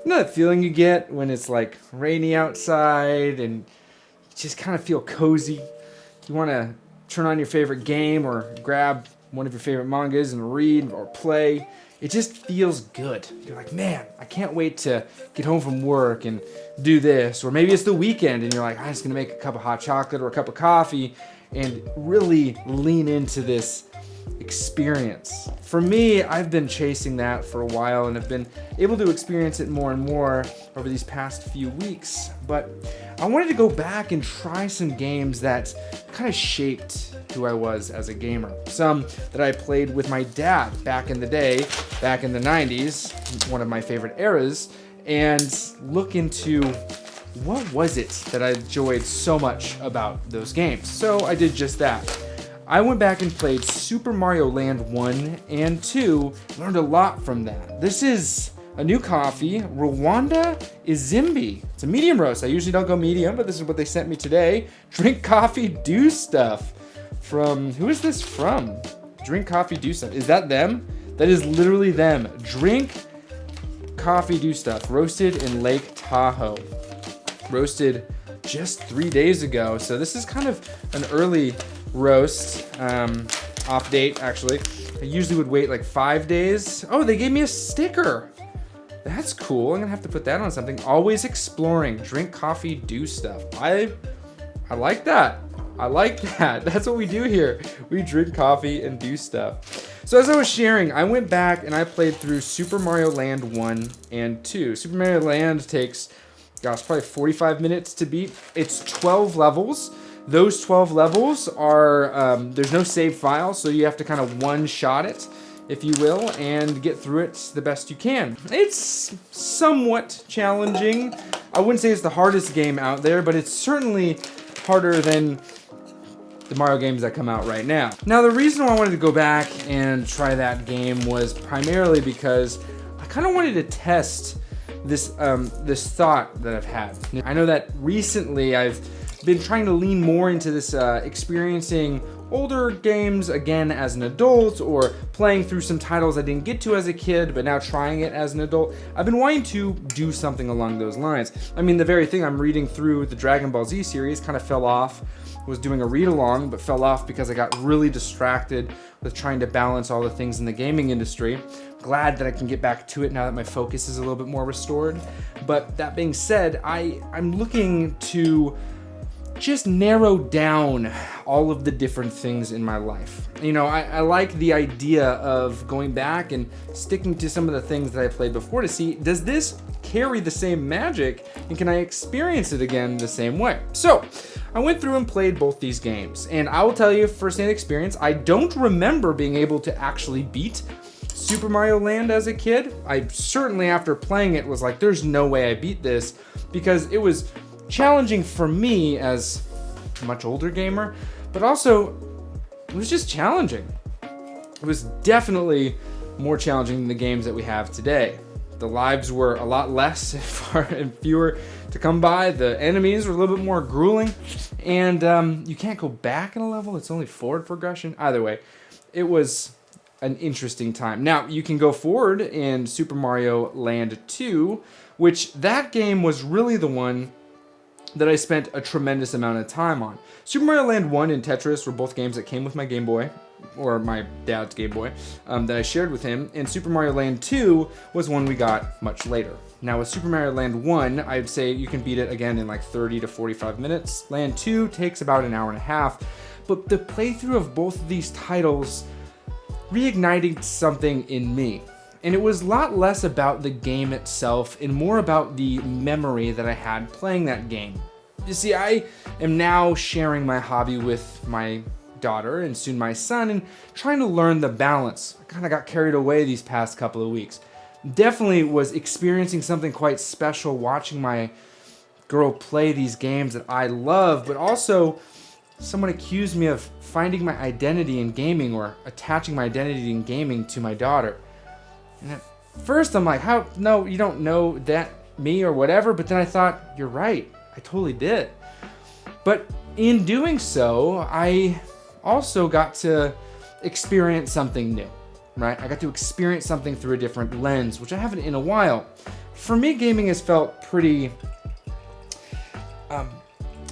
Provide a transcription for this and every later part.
You know that feeling you get when it's like rainy outside and you just kind of feel cozy? You want to turn on your favorite game or grab one of your favorite mangas and read or play. It just feels good. You're like, man, I can't wait to get home from work and do this. Or maybe it's the weekend and you're like, I'm just going to make a cup of hot chocolate or a cup of coffee and really lean into this experience. For me, I've been chasing that for a while and have been able to experience it more and more over these past few weeks. But I wanted to go back and try some games that kind of shaped who I was as a gamer. Some that I played with my dad back in the day, back in the 90s, one of my favorite eras, and look into what was it that I enjoyed so much about those games. So I did just that. I went back and played Super Mario Land 1 and 2, learned a lot from that. This is a new coffee, Rwanda Izimbi. It's a medium roast. I usually don't go medium, but this is what they sent me today. Drink coffee, do stuff. From, who is this from? Drink coffee, do stuff. Is that them? That is literally them. Drink coffee, do stuff. Roasted in Lake Tahoe. Roasted just 3 days ago. So this is kind of an early roast, off date actually. I usually would wait like 5 days. Oh, they gave me a sticker. That's cool. I'm gonna have to put that on something. Always exploring. Drink coffee, do stuff. I like that. I like that. That's what we do here. We drink coffee and do stuff. So as I was sharing, I went back and I played through Super Mario Land 1 and 2. Super Mario Land takes, gosh, probably 45 minutes to beat. It's 12 levels. Those 12 levels are, there's no save file, so you have to kind of one-shot it, if you will, and get through it the best you can. It's somewhat challenging. I wouldn't say it's the hardest game out there, but it's certainly harder than the Mario games that come out right now. Now, the reason why I wanted to go back and try that game was primarily because I kind of wanted to test this thought that I've had. I know that recently I've been trying to lean more into this experiencing older games again as an adult, or playing through some titles I didn't get to as a kid but now trying it as an adult. I've been wanting to do something along those lines. I mean, the very thing I'm reading through the Dragon Ball Z series kind of fell off. Was doing a read along but fell off because I got really distracted with trying to balance all the things in the gaming industry. Glad that I can get back to it now that my focus is a little bit more restored. But that being said, I'm looking to just narrow down all of the different things in my life. You know, I like the idea of going back and sticking to some of the things that I played before to see, does this carry the same magic and can I experience it again the same way? So I went through and played both these games, and I will tell you firsthand experience, I don't remember being able to actually beat Super Mario Land as a kid. I certainly, after playing it, was like, there's no way I beat this, because it was challenging for me as a much older gamer, but also it was just challenging. It was definitely more challenging than the games that we have today. The lives were a lot less and fewer to come by. The enemies were a little bit more grueling, and you can't go back in a level. It's only forward progression. Either way, it was an interesting time. Now, you can go forward in Super Mario Land 2, which that game was really the one that I spent a tremendous amount of time on. Super Mario Land 1 and Tetris were both games that came with my Game Boy, or my dad's Game Boy, that I shared with him, and Super Mario Land 2 was one we got much later. Now with Super Mario Land 1, I'd say you can beat it again in like 30 to 45 minutes. Land 2 takes about an hour and a half, but the playthrough of both of these titles reignited something in me. And it was a lot less about the game itself and more about the memory that I had playing that game. You see, I am now sharing my hobby with my daughter and soon my son and trying to learn the balance. I kind of got carried away these past couple of weeks. Definitely was experiencing something quite special watching my girl play these games that I love, but also someone accused me of finding my identity in gaming or attaching my identity in gaming to my daughter. And at first I'm like, how? No, you don't know that me or whatever. But then I thought, you're right. I totally did. But in doing so, I also got to experience something new, right? I got to experience something through a different lens, which I haven't in a while. for me, gaming has felt pretty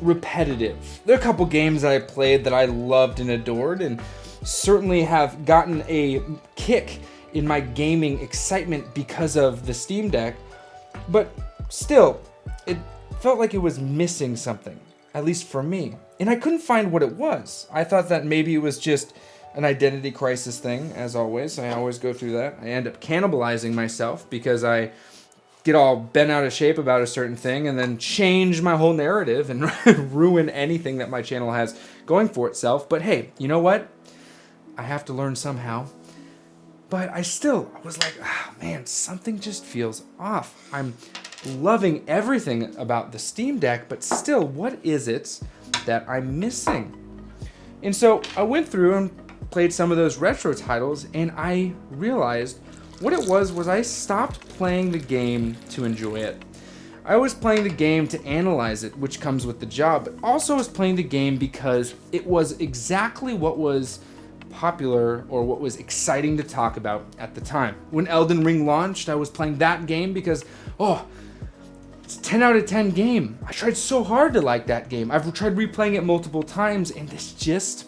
repetitive. There are a couple games that I played that I loved and adored, and certainly have gotten a kick in my gaming excitement because of the Steam Deck, but still, it felt like it was missing something, at least for me, and I couldn't find what it was. I thought that maybe it was just an identity crisis thing, as always. I always go through that. I end up cannibalizing myself because I get all bent out of shape about a certain thing and then change my whole narrative and ruin anything that my channel has going for itself. But hey, you know what? I have to learn somehow. But I was like, oh, man, something just feels off. I'm loving everything about the Steam Deck, but still, what is it that I'm missing? And so I went through and played some of those retro titles, and I realized what it was I stopped playing the game to enjoy it. I was playing the game to analyze it, which comes with the job, but also was playing the game because it was exactly what was popular or what was exciting to talk about at the time. When Elden Ring launched, I was playing that game because, it's a 10 out of 10 game. I tried so hard to like that game. I've tried replaying it multiple times, and it's just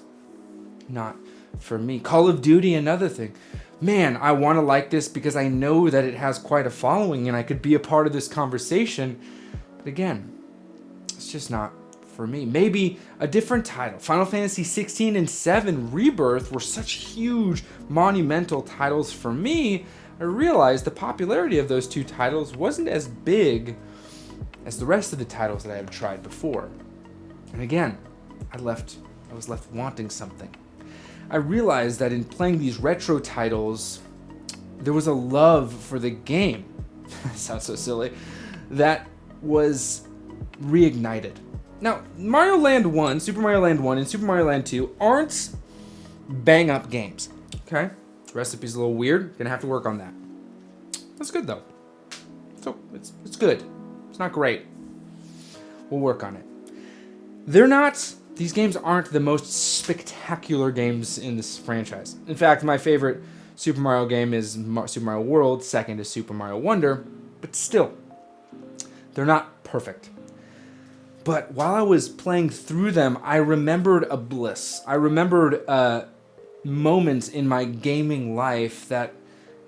not for me. Call of Duty, another thing. Man, I want to like this because I know that it has quite a following and I could be a part of this conversation. But again, it's just not for me. Maybe a different title. Final Fantasy 16 and 7 Rebirth were such huge, monumental titles for me. I realized the popularity of those two titles wasn't as big as the rest of the titles that I had tried before. And again, I was left wanting something. I realized that in playing these retro titles, there was a love for the game. Sounds so silly. That was reignited. Now, Mario Land 1, Super Mario Land 1, and Super Mario Land 2 aren't bang-up games. Okay? The recipe's a little weird. Gonna have to work on that. That's good, though. So, it's good. It's not great. We'll work on it. These games aren't the most spectacular games in this franchise. In fact, my favorite Super Mario game is Super Mario World, second is Super Mario Wonder, but still, they're not perfect. But while I was playing through them, I remembered a bliss. I remembered a moment in my gaming life that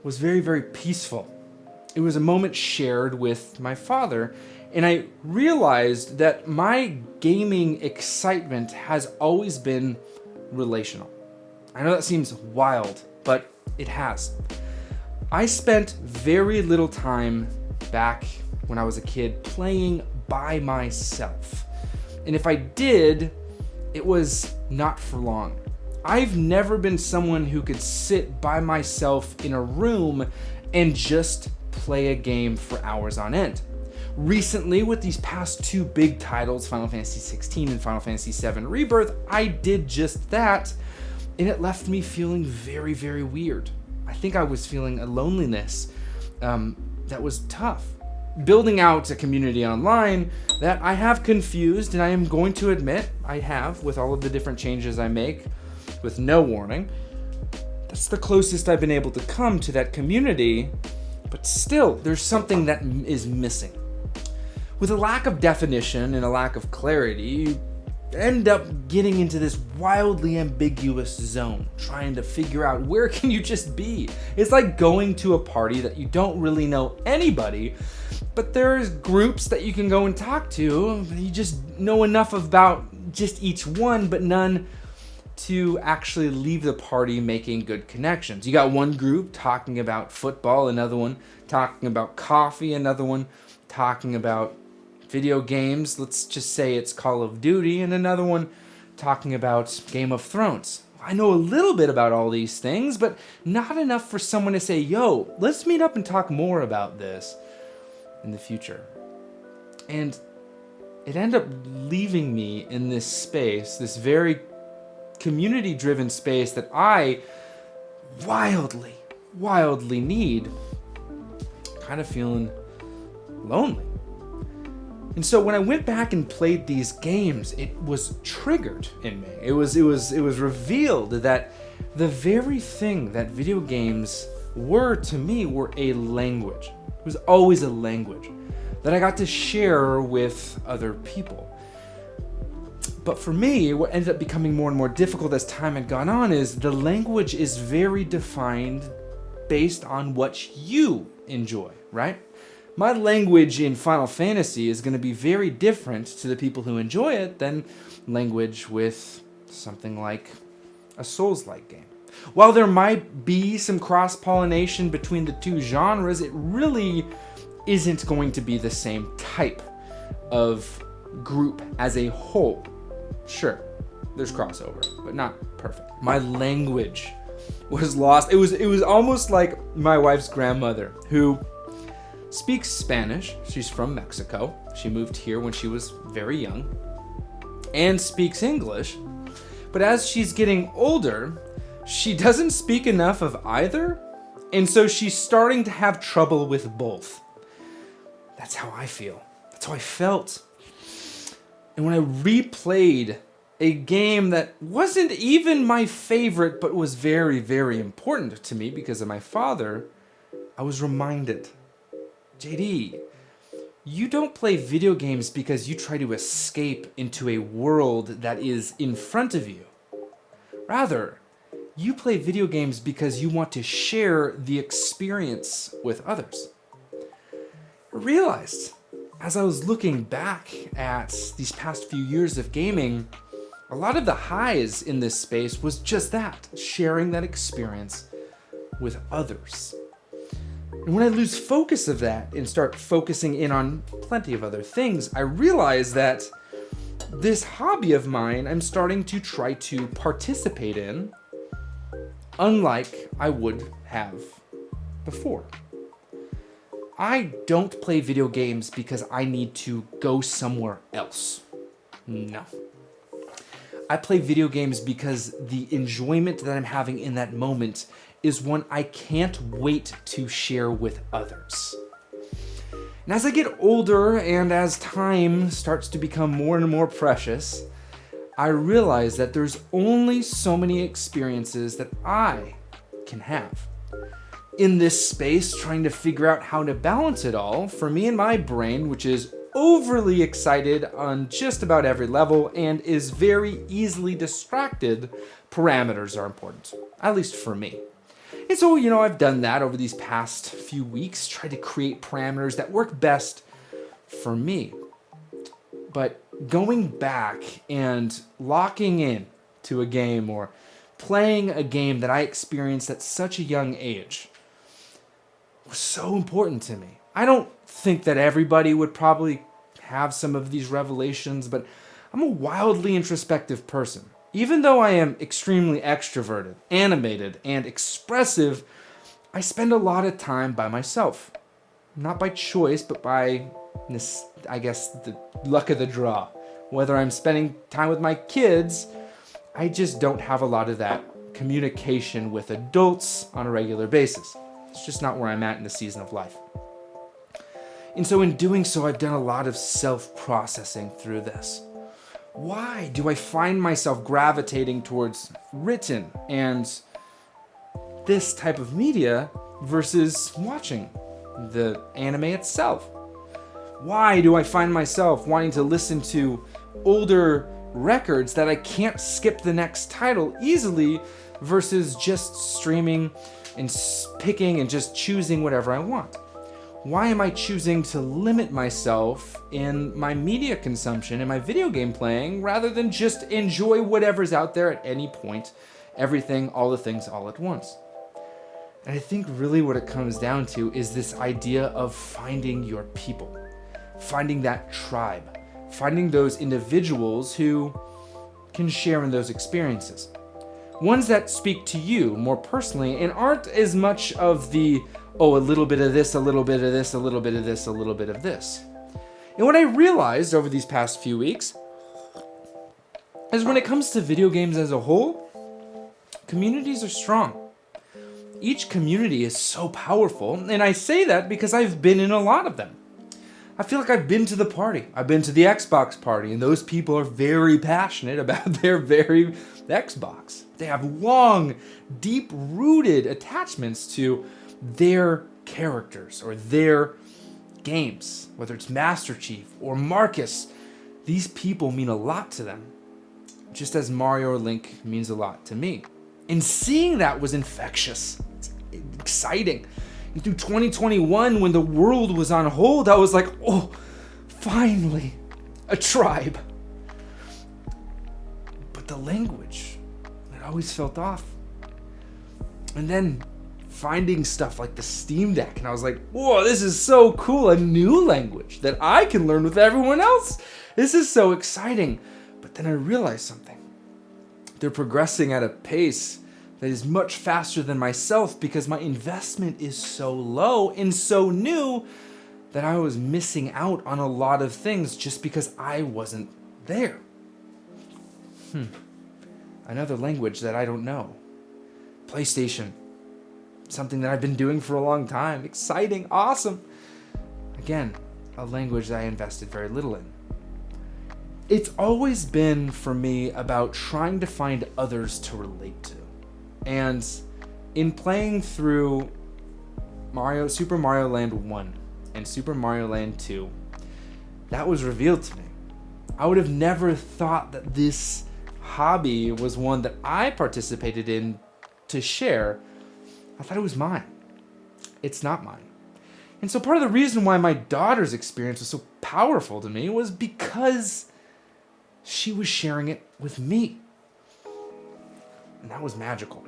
was very, very peaceful. It was a moment shared with my father, and I realized that my gaming excitement has always been relational. I know that seems wild, but it has. I spent very little time back when I was a kid playing by myself. And if I did, it was not for long. I've never been someone who could sit by myself in a room and just play a game for hours on end. Recently, with these past two big titles, Final Fantasy 16 and Final Fantasy 7 Rebirth, I did just that, and it left me feeling very, very weird. I think I was feeling a loneliness that was tough. Building out a community online that I have confused, and I am going to admit I have, with all of the different changes I make, with no warning. That's the closest I've been able to come to that community, but still, there's something that is missing. With a lack of definition and a lack of clarity, you end up getting into this wildly ambiguous zone, trying to figure out where can you just be. It's like going to a party that you don't really know anybody, but there's groups that you can go and talk to. You just know enough about just each one, but none to actually leave the party making good connections. You got one group talking about football, another one talking about coffee, another one talking about video games, let's just say it's Call of Duty, and another one talking about Game of Thrones. I know a little bit about all these things, but not enough for someone to say, yo, let's meet up and talk more about this in the future. And it ended up leaving me in this space, this very community-driven space that I wildly, wildly need, kind of feeling lonely. And so when I went back and played these games, it was triggered in me. It was revealed that the very thing that video games were to me were a language. It was always a language that I got to share with other people. But for me, what ended up becoming more and more difficult as time had gone on is the language is very defined based on what you enjoy, right? My language in Final Fantasy is going to be very different to the people who enjoy it than language with something like a Souls-like game. While there might be some cross-pollination between the two genres, it really isn't going to be the same type of group as a whole. Sure, there's crossover, but not perfect. My language was lost. It was almost like my wife's grandmother, who speaks Spanish. She's from Mexico. She moved here when she was very young, and speaks English. But as she's getting older, she doesn't speak enough of either, and so she's starting to have trouble with both. That's how I feel. That's how I felt. And when I replayed a game that wasn't even my favorite, but was very, very important to me because of my father, I was reminded, JD, you don't play video games because you try to escape into a world that is in front of you. Rather, you play video games because you want to share the experience with others. I realized, as I was looking back at these past few years of gaming, a lot of the highs in this space was just that, sharing that experience with others. And when I lose focus of that and start focusing in on plenty of other things, I realize that this hobby of mine I'm starting to try to participate in, unlike I would have before. I don't play video games because I need to go somewhere else. No. I play video games because the enjoyment that I'm having in that moment is one I can't wait to share with others. And as I get older and as time starts to become more and more precious, I realize that there's only so many experiences that I can have. In this space, trying to figure out how to balance it all, for me and my brain, which is overly excited on just about every level and is very easily distracted, parameters are important, at least for me. And so, I've done that over these past few weeks, tried to create parameters that work best for me. But going back and locking in to a game or playing a game that I experienced at such a young age was so important to me. I don't think that everybody would probably have some of these revelations, but I'm a wildly introspective person. Even though I am extremely extroverted, animated, and expressive, I spend a lot of time by myself. Not by choice, but by, I guess, the luck of the draw. Whether I'm spending time with my kids, I just don't have a lot of that communication with adults on a regular basis. It's just not where I'm at in the season of life. And so in doing so, I've done a lot of self-processing through this. Why do I find myself gravitating towards written and this type of media versus watching the anime itself? Why do I find myself wanting to listen to older records that I can't skip the next title easily versus just streaming and picking and just choosing whatever I want? Why am I choosing to limit myself in my media consumption and my video game playing rather than just enjoy whatever's out there at any point, everything, all the things, all at once? And I think really what it comes down to is this idea of finding your people, finding that tribe, finding those individuals who can share in those experiences. Ones that speak to you more personally and aren't as much of the, a little bit of this, a little bit of this, a little bit of this, a little bit of this. And what I realized over these past few weeks is when it comes to video games as a whole, communities are strong. Each community is so powerful, and I say that because I've been in a lot of them. I feel like I've been to the party. I've been to the Xbox party, and those people are very passionate about their very Xbox. They have long, deep-rooted attachments to their characters or their games, whether it's Master Chief or Marcus. These people mean a lot to them, just as Mario or Link means a lot to me. And seeing that was infectious. It's exciting. And through 2021, when the world was on hold, I was like, oh, finally, a tribe. But the language, it always felt off. And then finding stuff like the Steam Deck, and I was like, whoa, this is so cool, a new language that I can learn with everyone else. This is so exciting. But then I realized something. They're progressing at a pace that is much faster than myself because my investment is so low and so new that I was missing out on a lot of things just because I wasn't there. Another language that I don't know. PlayStation. Something that I've been doing for a long time. Exciting, awesome. Again, a language that I invested very little in. It's always been for me about trying to find others to relate to. And in playing through Super Mario Land 1 and Super Mario Land 2, that was revealed to me. I would have never thought that this hobby was one that I participated in to share. I thought it was mine. It's not mine. And so part of the reason why my daughter's experience was so powerful to me was because she was sharing it with me. And that was magical.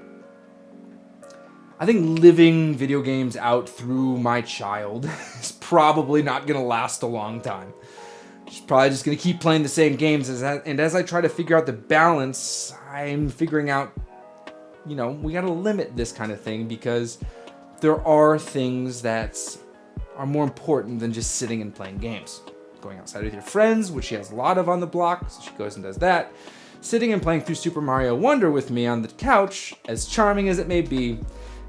I think living video games out through my child is probably not going to last a long time. She's probably just going to keep playing the same games. And as I try to figure out the balance, I'm figuring out, we got to limit this kind of thing because there are things that are more important than just sitting and playing games. Going outside with your friends, which she has a lot of on the block, so she goes and does that. Sitting and playing through Super Mario Wonder with me on the couch, as charming as it may be,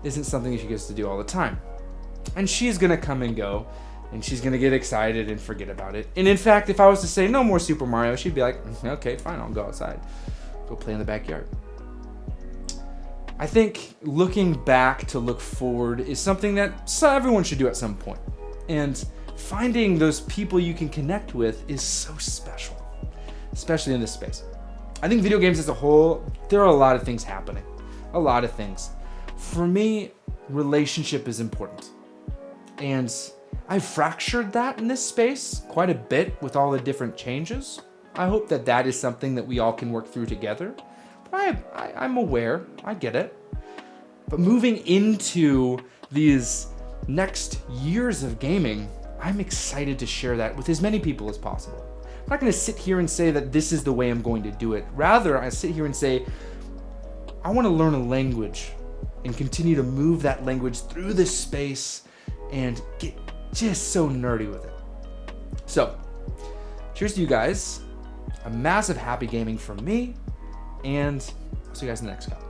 isn't something she gets to do all the time. And she's gonna come and go, and she's gonna get excited and forget about it. And in fact, if I was to say no more Super Mario, she'd be like, okay, fine, I'll go outside. Go play in the backyard. I think looking back to look forward is something that everyone should do at some point. And finding those people you can connect with is so special, especially in this space. I think video games as a whole, there are a lot of things happening. A lot of things. For me, relationship is important. And I've fractured that in this space quite a bit with all the different changes. I hope that that is something that we all can work through together. But I'm aware, I get it. But moving into these next years of gaming, I'm excited to share that with as many people as possible. I'm not going to sit here and say that this is the way I'm going to do it. Rather, I sit here and say, I want to learn a language and continue to move that language through this space and get just so nerdy with it. So, cheers to you guys. A massive happy gaming from me, and I'll see you guys in the next cup.